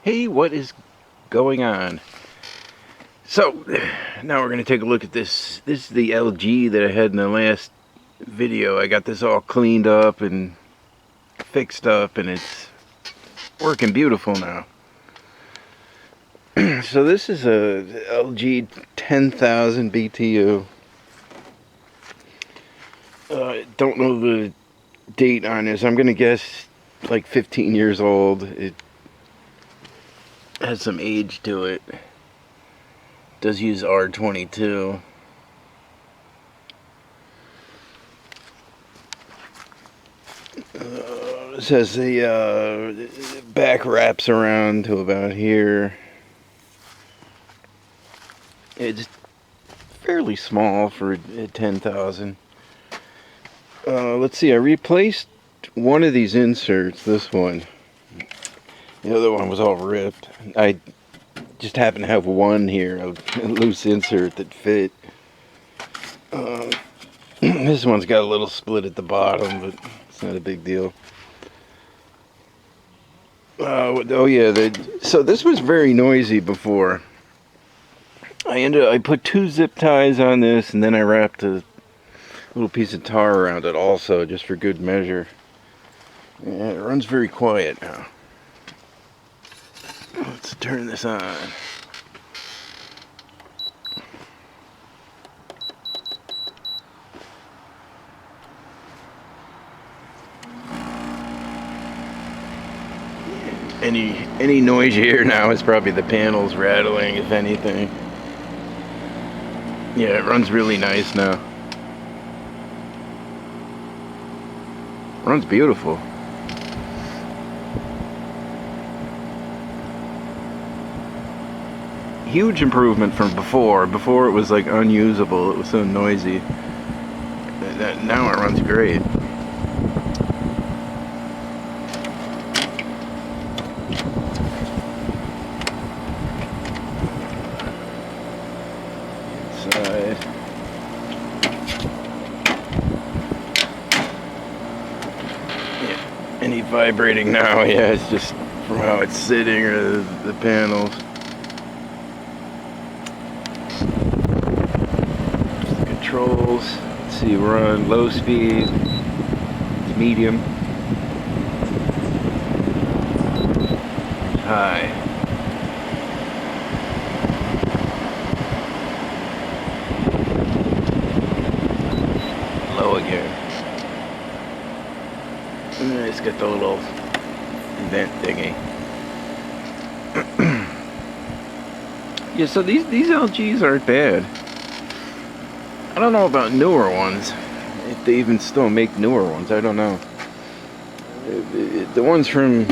Hey, what is going on? So, now we're going to take a look at this. This is the LG that I had in the last video. I got this all cleaned up and fixed up, and it's working beautiful now. So this is a LG 10,000 BTU. Don't know the date on this. I'm going to guess like 15 years old. It has some age to it. Does use R22. It says the back wraps around to about here. It's fairly small for 10,000. Let's see, I replaced one of these inserts, this one. The other one was all ripped. I just happen to have one here, a loose insert that fit. This one's got a little split at the bottom, but it's not a big deal. Oh yeah, so this was very noisy before. I put 2 zip ties on this, and then I wrapped a little piece of tar around it also, just for good measure. Yeah, it runs very quiet now. Let's turn this on. Any noise you hear now is probably the panels rattling, if anything. Yeah, it runs really nice now. Runs beautiful. Huge improvement from before. Before it was like unusable. It was so noisy. Now it runs great. Inside. Yeah. Any vibrating now? Yeah, it's just from how it's sitting or the panels. Controls. Let's see, we're on low speed, medium, high. Low again. And then it's got the little vent thingy. Yeah, so these LGs aren't bad. I don't know about newer ones, if they even still make newer ones, I don't know. The ones from,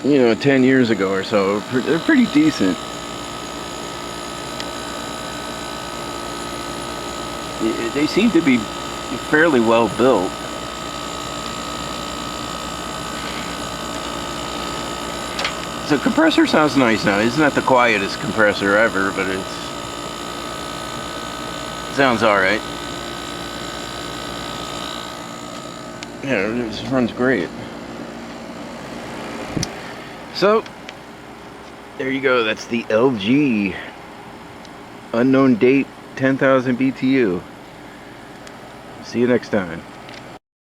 10 years ago or so, they're pretty decent. They seem to be fairly well built. The compressor sounds nice now. It's not the quietest compressor ever, but it sounds alright. Yeah, it just runs great. So, there you go. That's the LG unknown date 10,000 BTU. See you next time.